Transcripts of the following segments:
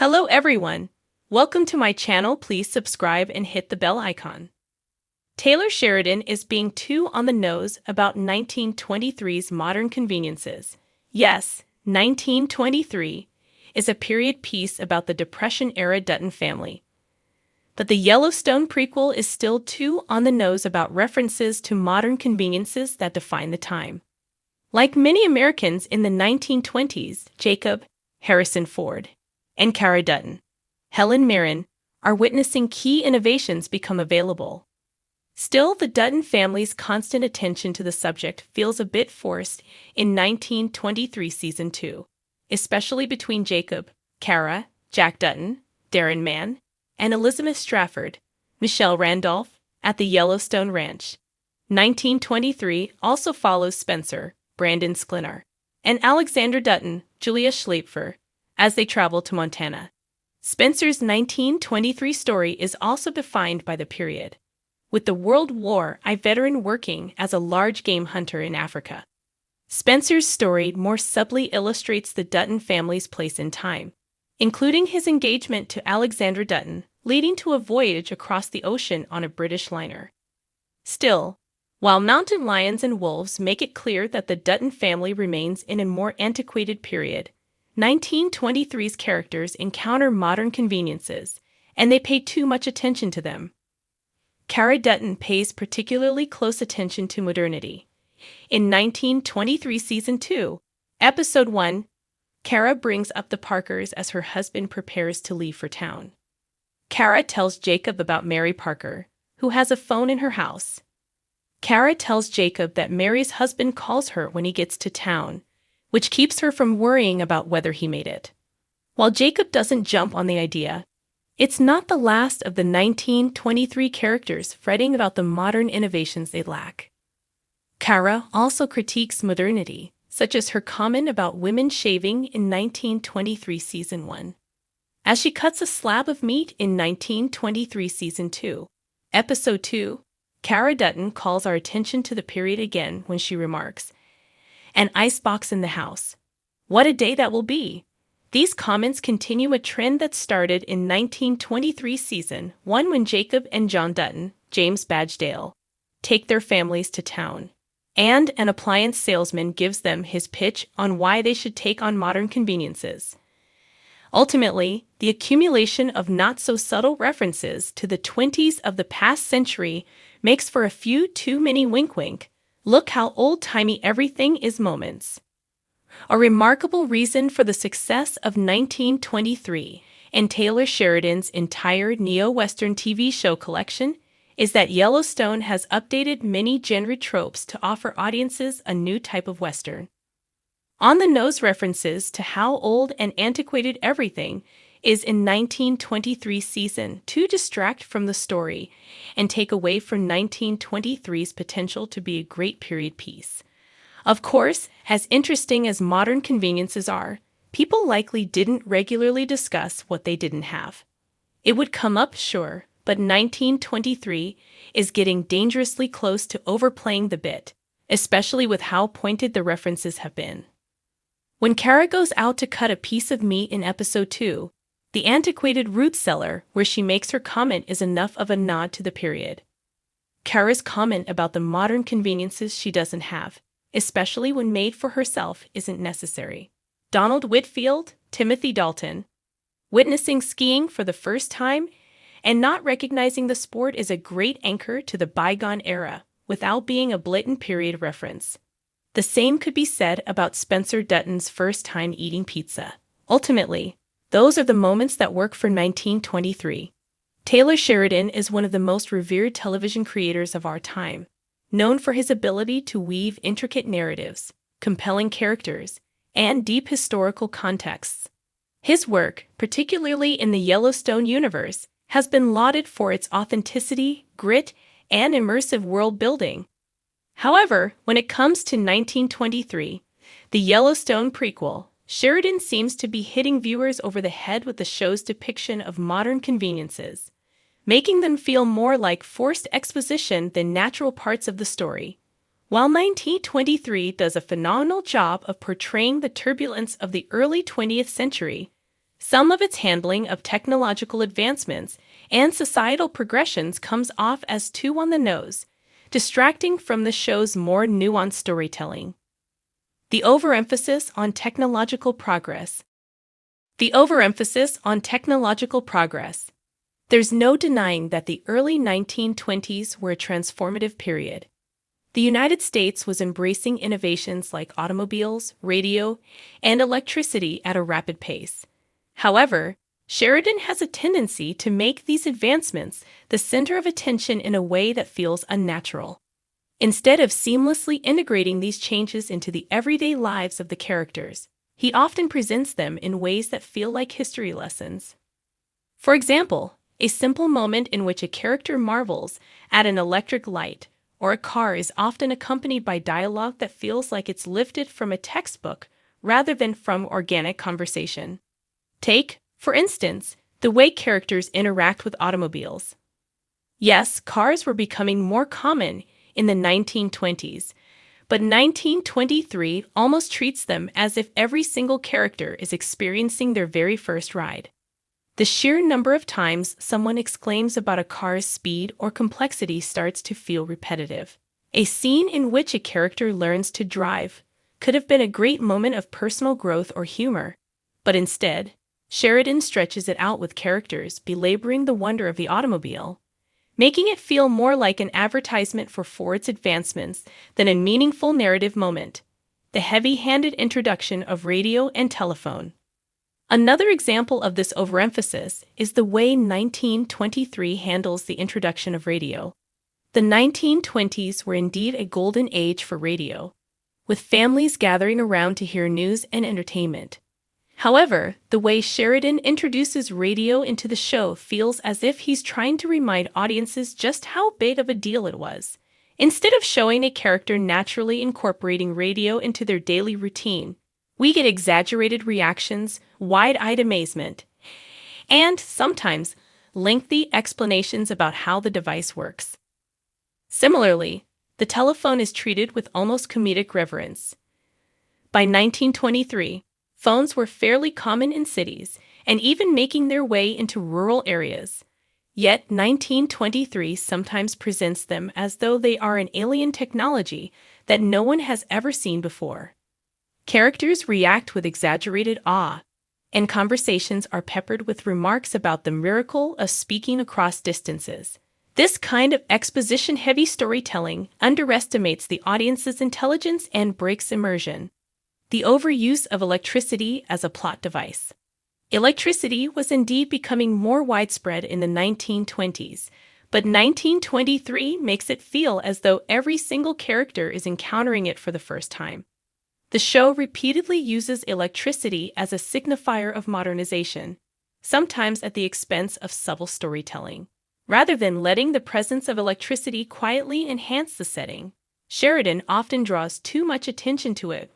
Hello everyone! Welcome to my channel. Please subscribe and hit the bell icon. Taylor Sheridan is being too on the nose about 1923's modern conveniences. Yes, 1923 is a period piece about the Depression-era Dutton family. But the Yellowstone prequel is still too on the nose about references to modern conveniences that define the time. Like many Americans in the 1920s, Jacob, Harrison Ford, and Cara Dutton, Helen Mirren, are witnessing key innovations become available. Still, the Dutton family's constant attention to the subject feels a bit forced in 1923 Season 2, especially between Jacob, Cara, Jack Dutton, Darren Mann, and Elizabeth Strafford, Michelle Randolph, at the Yellowstone Ranch. 1923 also follows Spencer, Brandon Sklenar, and Alexander Dutton, Julia Schlaepfer, as they travel to Montana. Spencer's 1923 story is also defined by the period, with the World War I veteran working as a large game hunter in Africa. Spencer's story more subtly illustrates the Dutton family's place in time, including his engagement to Alexandra Dutton, leading to a voyage across the ocean on a British liner. Still, while mountain lions and wolves make it clear that the Dutton family remains in a more antiquated period, 1923's characters encounter modern conveniences, and they pay too much attention to them. Cara Dutton pays particularly close attention to modernity. In 1923 Season 2, Episode 1, Cara brings up the Parkers as her husband prepares to leave for town. Cara tells Jacob about Mary Parker, who has a phone in her house. Cara tells Jacob that Mary's husband calls her when he gets to town, which keeps her from worrying about whether he made it. While Jacob doesn't jump on the idea, it's not the last of the 1923 characters fretting about the modern innovations they lack. Cara also critiques modernity, such as her comment about women shaving in 1923 Season 1. As she cuts a slab of meat in 1923 Season 2, Episode 2, Cara Dutton calls our attention to the period again when she remarks, "An icebox in the house. What a day that will be." These comments continue a trend that started in 1923 Season 1 when Jacob and John Dutton, James Badgedale, take their families to town, and an appliance salesman gives them his pitch on why they should take on modern conveniences. Ultimately, the accumulation of not-so-subtle references to the 20s of the past century makes for a few too many wink-wink, look how old-timey everything is moments. A remarkable reason for the success of 1923 and Taylor Sheridan's entire neo-Western TV show collection is that Yellowstone has updated many genre tropes to offer audiences a new type of Western. On-the-nose references to how old and antiquated everything is in 1923 Season 2 distract from the story and take away from 1923's potential to be a great period piece. Of course, as interesting as modern conveniences are, people likely didn't regularly discuss what they didn't have. It would come up, sure, but 1923 is getting dangerously close to overplaying the bit, especially with how pointed the references have been. When Cara goes out to cut a piece of meat in Episode 2, the antiquated root cellar where she makes her comment is enough of a nod to the period. Cara's comment about the modern conveniences she doesn't have, especially when made for herself, isn't necessary. Donald Whitfield, Timothy Dalton, witnessing skiing for the first time and not recognizing the sport is a great anchor to the bygone era without being a blatant period reference. The same could be said about Spencer Dutton's first time eating pizza. Ultimately, those are the moments that work for 1923. Taylor Sheridan is one of the most revered television creators of our time, known for his ability to weave intricate narratives, compelling characters, and deep historical contexts. His work, particularly in the Yellowstone universe, has been lauded for its authenticity, grit, and immersive world building. However, when it comes to 1923, the Yellowstone prequel, Sheridan seems to be hitting viewers over the head with the show's depiction of modern conveniences, making them feel more like forced exposition than natural parts of the story. While 1923 does a phenomenal job of portraying the turbulence of the early 20th century, Some of its handling of technological advancements and societal progressions comes off as too on the nose, distracting from the show's more nuanced storytelling. The overemphasis on technological progress. The overemphasis on technological progress. There's no denying that the early 1920s were a transformative period. The United States was embracing innovations like automobiles, radio, and electricity at a rapid pace. However, Sheridan has a tendency to make these advancements the center of attention in a way that feels unnatural. Instead of seamlessly integrating these changes into the everyday lives of the characters, he often presents them in ways that feel like history lessons. For example, a simple moment in which a character marvels at an electric light or a car is often accompanied by dialogue that feels like it's lifted from a textbook rather than from organic conversation. Take, for instance, the way characters interact with automobiles. Yes, cars were becoming more common in the 1920s, but 1923 almost treats them as if every single character is experiencing their very first ride. The sheer number of times someone exclaims about a car's speed or complexity starts to feel repetitive. A scene in which a character learns to drive could have been a great moment of personal growth or humor, but instead, Sheridan stretches it out with characters belaboring the wonder of the automobile, making it feel more like an advertisement for Ford's advancements than a meaningful narrative moment. The heavy-handed introduction of radio and telephone. Another example of this overemphasis is the way 1923 handles the introduction of radio. The 1920s were indeed a golden age for radio, with families gathering around to hear news and entertainment. However, the way Sheridan introduces radio into the show feels as if he's trying to remind audiences just how big of a deal it was. Instead of showing a character naturally incorporating radio into their daily routine, we get exaggerated reactions, wide-eyed amazement, and sometimes lengthy explanations about how the device works. Similarly, the telephone is treated with almost comedic reverence. By 1923, phones were fairly common in cities and even making their way into rural areas. Yet 1923 sometimes presents them as though they are an alien technology that no one has ever seen before. Characters react with exaggerated awe, and conversations are peppered with remarks about the miracle of speaking across distances. This kind of exposition-heavy storytelling underestimates the audience's intelligence and breaks immersion. The overuse of electricity as a plot device. Electricity was indeed becoming more widespread in the 1920s, but 1923 makes it feel as though every single character is encountering it for the first time. The show repeatedly uses electricity as a signifier of modernization, sometimes at the expense of subtle storytelling. Rather than letting the presence of electricity quietly enhance the setting, Sheridan often draws too much attention to it,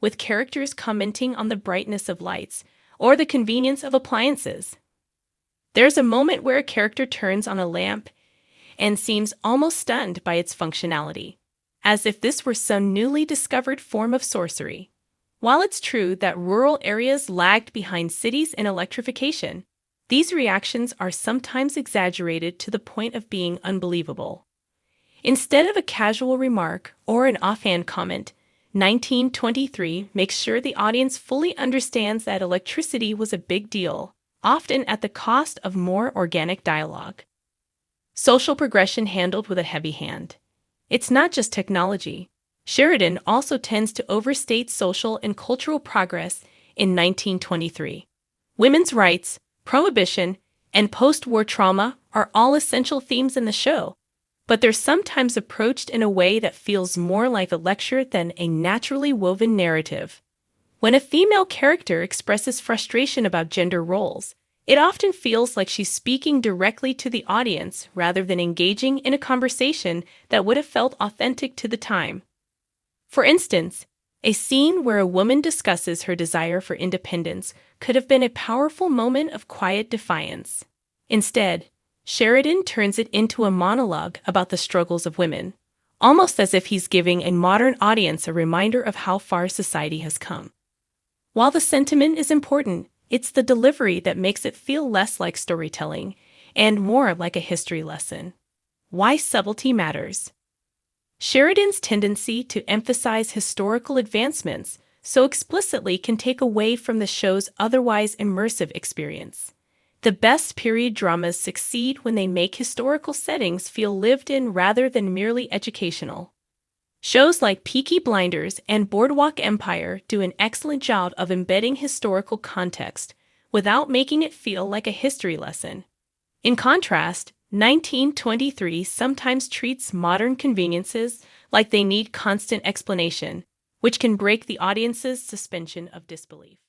with characters commenting on the brightness of lights or the convenience of appliances. There's a moment where a character turns on a lamp and seems almost stunned by its functionality, as if this were some newly discovered form of sorcery. While it's true that rural areas lagged behind cities in electrification, these reactions are sometimes exaggerated to the point of being unbelievable. Instead of a casual remark or an offhand comment, 1923 makes sure the audience fully understands that electricity was a big deal, often at the cost of more organic dialogue. Social progression handled with a heavy hand. It's not just technology. Sheridan also tends to overstate social and cultural progress in 1923. Women's rights, prohibition, and post-war trauma are all essential themes in the show, but they're sometimes approached in a way that feels more like a lecture than a naturally woven narrative. When a female character expresses frustration about gender roles, it often feels like she's speaking directly to the audience rather than engaging in a conversation that would have felt authentic to the time. For instance, a scene where a woman discusses her desire for independence could have been a powerful moment of quiet defiance. Instead, Sheridan turns it into a monologue about the struggles of women, almost as if he's giving a modern audience a reminder of how far society has come. While the sentiment is important, It's the delivery that makes it feel less like storytelling and more like a history lesson. Why subtlety matters. Sheridan's tendency to emphasize historical advancements so explicitly can take away from the show's otherwise immersive experience. The best period dramas succeed when they make historical settings feel lived in rather than merely educational. Shows like Peaky Blinders and Boardwalk Empire do an excellent job of embedding historical context without making it feel like a history lesson. In contrast, 1923 sometimes treats modern conveniences like they need constant explanation, which can break the audience's suspension of disbelief.